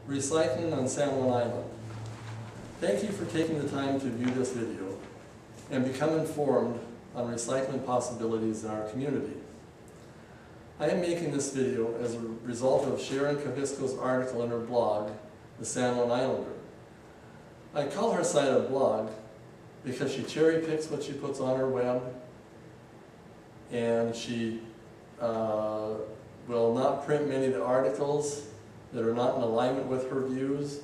Recycling on San Juan Island. Thank you for taking the time to view this video and become informed on recycling possibilities in our community. I am making this video as a result of Sharon Kavisko's article in her blog, The San Juan Islander. I call her site a blog because she cherry picks what she puts on her web, and she will not print many of the articles that are not in alignment with her views,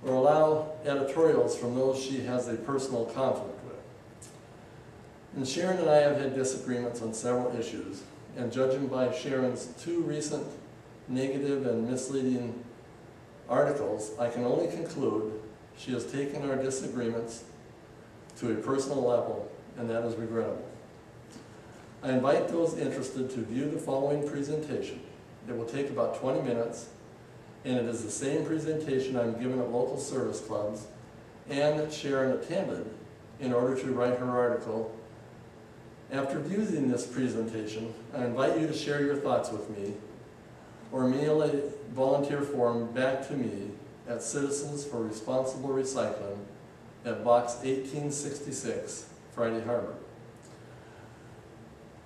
or allow editorials from those she has a personal conflict with. And Sharon and I have had disagreements on several issues, and judging by Sharon's two recent negative and misleading articles, I can only conclude she has taken our disagreements to a personal level, and that is regrettable. I invite those interested to view the following presentation. It will take about 20 minutes, and it is the same presentation I'm given at local service clubs and that Sharon attended in order to write her article. After viewing this presentation, I invite you to share your thoughts with me or mail a volunteer form back to me at Citizens for Responsible Recycling at Box 1866, Friday Harbor.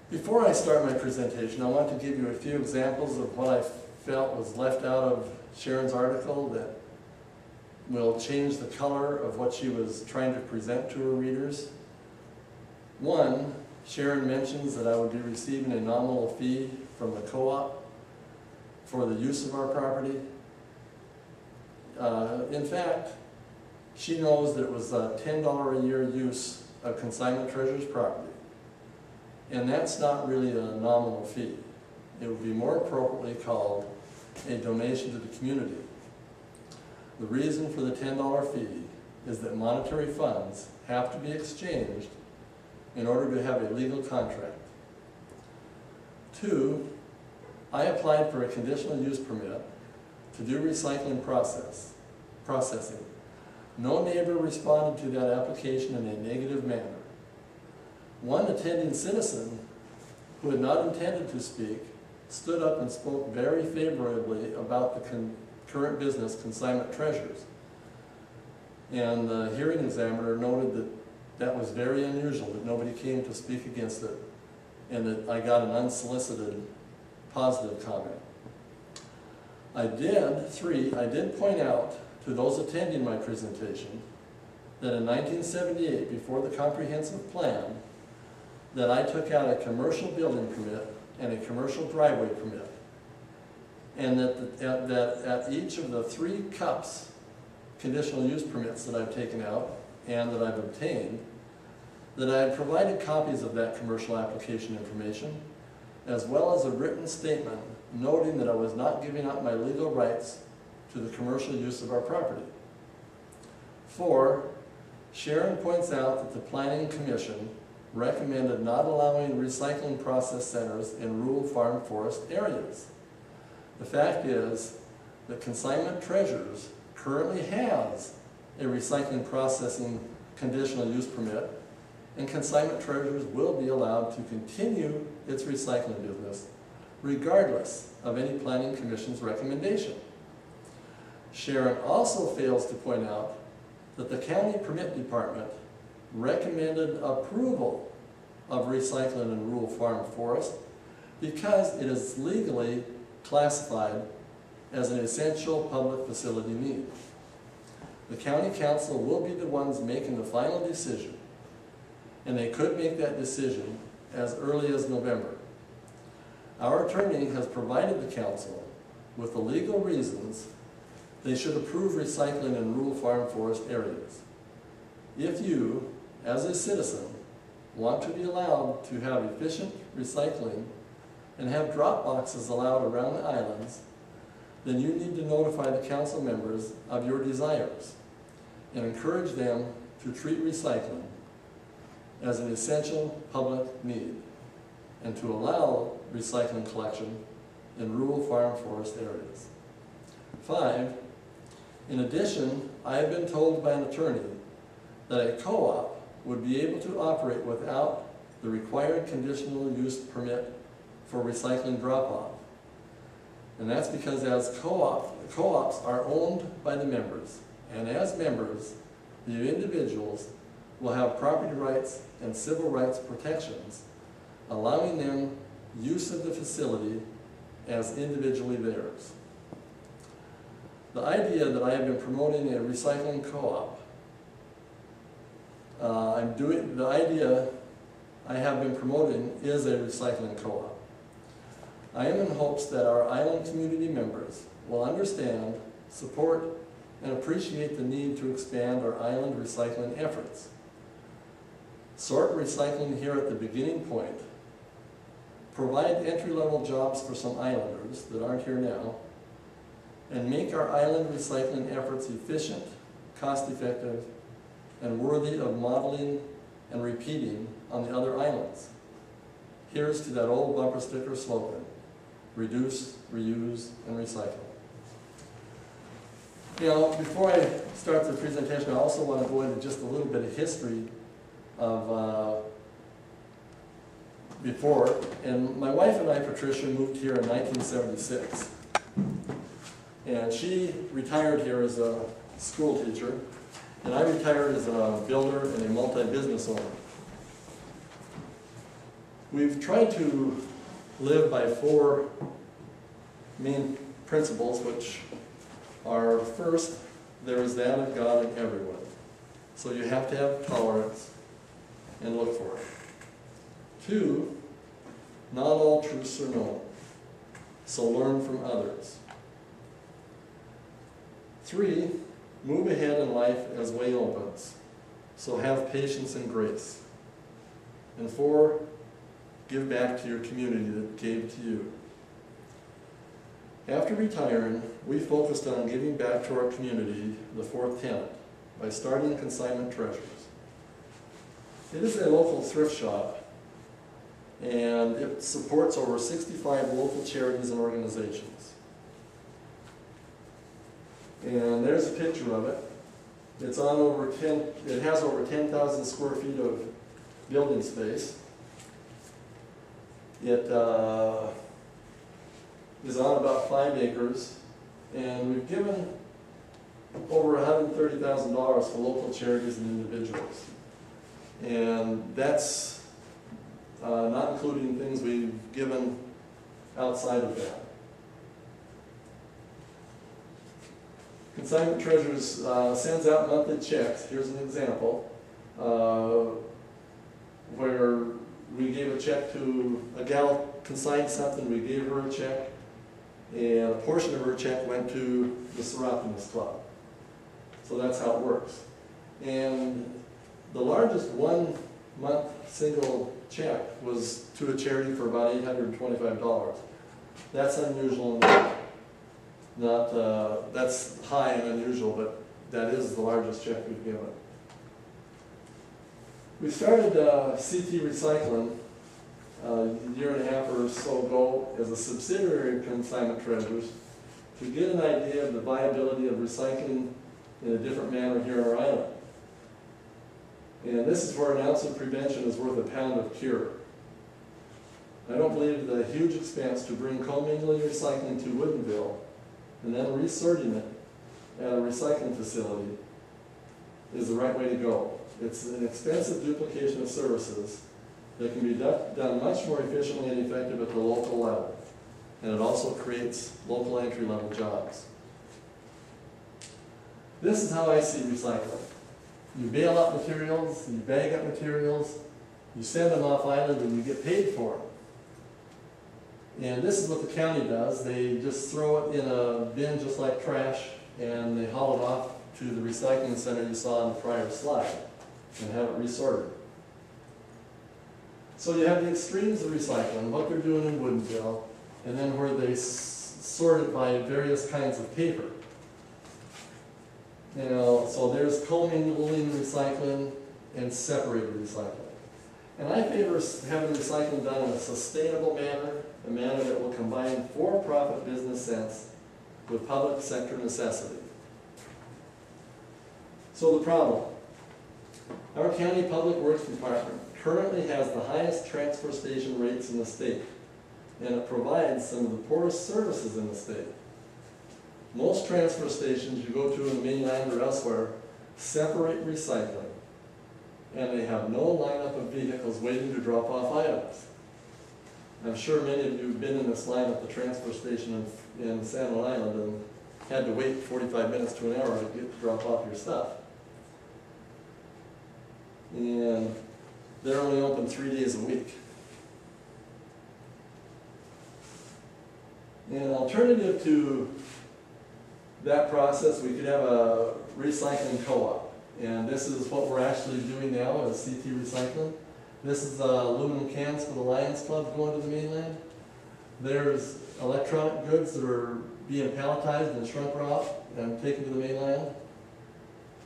Before I start my presentation, I want to give you a few examples of what I felt was left out of Sharon's article that will change the color of what she was trying to present to her readers. One, Sharon mentions that I would be receiving a nominal fee from the co-op for the use of our property. In fact, she knows that it was a $10 a year use of Consignment Treasure's property, and that's not really a nominal fee. It would be more appropriately called a donation to the community. The reason for the $10 fee is that monetary funds have to be exchanged in order to have a legal contract. Two, I applied for a conditional use permit to do recycling processing. No neighbor responded to that application in a negative manner. One attending citizen, who had not intended to speak, stood up and spoke very favorably about the current business, Consignment Treasures. And the hearing examiner noted that that was very unusual, that nobody came to speak against it, and that I got an unsolicited positive comment. I did point out to those attending my presentation that in 1978, before the comprehensive plan, that I took out a commercial building permit and a commercial driveway permit, and that at each of the 3 cups conditional use permits that I've taken out and that I've obtained, that I had provided copies of that commercial application information, as well as a written statement noting that I was not giving up my legal rights to the commercial use of our property. 4, Sharon points out that the Planning Commission recommended not allowing recycling process centers in rural farm forest areas. The fact is that Consignment Treasures currently has a recycling processing conditional use permit, and Consignment Treasures will be allowed to continue its recycling business regardless of any Planning Commission's recommendation. Sharon also fails to point out that the County Permit Department recommended approval of recycling in rural farm forest because it is legally classified as an essential public facility need. The County Council will be the ones making the final decision, and they could make that decision as early as November. Our attorney has provided the Council with the legal reasons they should approve recycling in rural farm forest areas. If you, as a citizen, want to be allowed to have efficient recycling and have drop boxes allowed around the islands, then you need to notify the council members of your desires and encourage them to treat recycling as an essential public need and to allow recycling collection in rural farm forest areas. 5, in addition, I have been told by an attorney that a co-op would be able to operate without the required conditional use permit for recycling drop-off. And that's because as co-ops are owned by the members, and as members, the individuals will have property rights and civil rights protections, allowing them use of the facility as individually theirs. The idea that I have been promoting a recycling co-op, the idea I have been promoting is a recycling co-op. I am in hopes that our island community members will understand, support, and appreciate the need to expand our island recycling efforts. Sort recycling here at the beginning point, provide entry-level jobs for some islanders that aren't here now, and make our island recycling efforts efficient, cost-effective, and worthy of modeling and repeating on the other islands. Here's to that old bumper sticker slogan: reduce, reuse, and recycle. You know, before I start the presentation, I also want to go into just a little bit of history of before. And my wife and I, Patricia, moved here in 1976. And she retired here as a school teacher, and I retired as a builder and a multi-business owner. We've tried to live by 4 main principles, which are: first, there is that of God in everyone. So you have to have tolerance and look for it. 2, not all truths are known, so learn from others. 3, move ahead in life as way opens, so have patience and grace. And 4, give back to your community that gave to you. After retiring, we focused on giving back to our community, the 4th tenet, by starting Consignment Treasures. It is a local thrift shop, and it supports over 65 local charities and organizations. And there's a picture of it. It has over 10,000 square feet of building space. It is on about 5 acres, and we've given over $130,000 for local charities and individuals. And that's not including things we've given outside of that. Consignment Treasures sends out monthly checks. Here's an example where we gave a check to a gal, consigned something, we gave her a check, and a portion of her check went to the Serapis Club. So that's how it works. And the largest 1-month single check was to a charity for about $825. That's unusual enough. That's high and unusual, but that is the largest check we've given. We started CT Recycling a year and a half or so ago as a subsidiary of Consignment Treasures to get an idea of the viability of recycling in a different manner here on our island. And this is where an ounce of prevention is worth a pound of cure. I don't believe the huge expense to bring commingling recycling to Woodinville and then resorting it at a recycling facility is the right way to go. It's an expensive duplication of services that can be done much more efficiently and effective at the local level. And it also creates local entry-level jobs. This is how I see recycling. You bail out materials, you bag up materials, you send them off island, and you get paid for them. And this is what the county does. They just throw it in a bin just like trash, and they haul it off to the recycling center you saw on the prior slide and have it resorted. So you have the extremes of recycling, what they're doing in Woodinville, and then where they sort it by various kinds of paper. You know, so there's commingling recycling and separated recycling. And I favor having recycling done in a sustainable manner, a manner that will combine for-profit business sense with public sector necessity. So the problem. Our county public works department currently has the highest transfer station rates in the state. and it provides some of the poorest services in the state. Most transfer stations you go to in the mainland or elsewhere separate recycling, and they have no lineup of vehicles waiting to drop off items. I'm sure many of you have been in this line at the transfer station in San Juan and had to wait 45 minutes to an hour to get to drop off your stuff. And they're only open 3 days a week. An alternative to that process, we could have a recycling co-op. And this is what we're actually doing now as CT Recycling. This is aluminum cans for the Lions Club going to the mainland. There's electronic goods that are being palletized and shrunk off and taken to the mainland.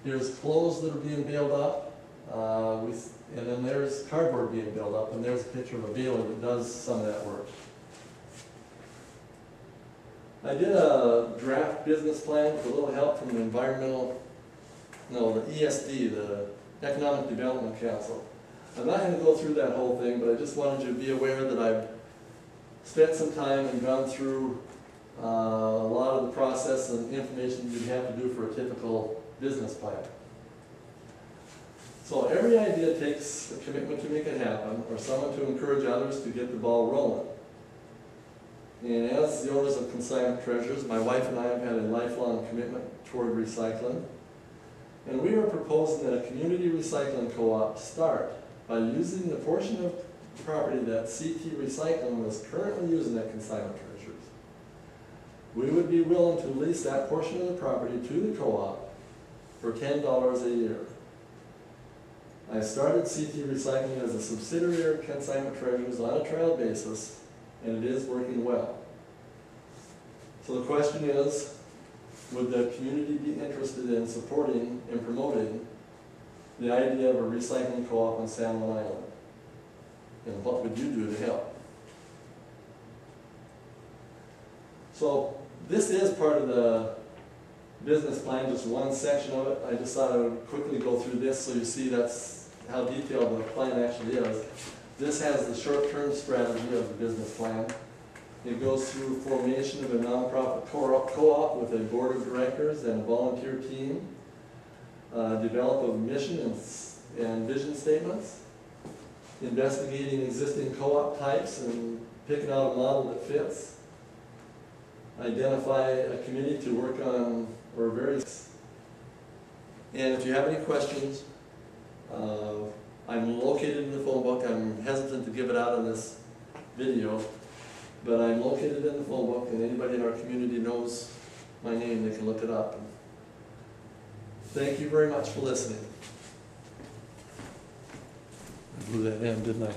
There's clothes that are being baled up. And then there's cardboard being baled up, and there's a picture of a baler that does some of that work. I did a draft business plan with a little help from the the ESD, the Economic Development Council. I'm not going to go through that whole thing, but I just wanted you to be aware that I've spent some time and gone through a lot of the process and information you'd have to do for a typical business plan. So every idea takes a commitment to make it happen, or someone to encourage others to get the ball rolling. And as the owners of Consignment Treasures, my wife and I have had a lifelong commitment toward recycling. And we are proposing that a community recycling co-op start by using the portion of property that CT Recycling is currently using at Consignment Treasures. We would be willing to lease that portion of the property to the co-op for $10 a year. I started CT Recycling as a subsidiary of Consignment Treasures on a trial basis, and it is working well. So the question is, would the community be interested in supporting and promoting the idea of a recycling co-op on San Juan Island? And what would you do to help? So this is part of the business plan, just one section of it. I just thought I would quickly go through this so you see that's how detailed the plan actually is. This has the short-term strategy of the business plan. It goes through formation of a nonprofit co-op with a board of directors and a volunteer team, develop a mission and vision statements, investigating existing co-op types and picking out a model that fits, identify a committee to work on or various. And if you have any questions, I'm located in the phone book. I'm hesitant to give it out in this video, but I'm located in the phone book, and anybody in our community knows my name, they can look it up. Thank you very much for listening. I blew that in, didn't I?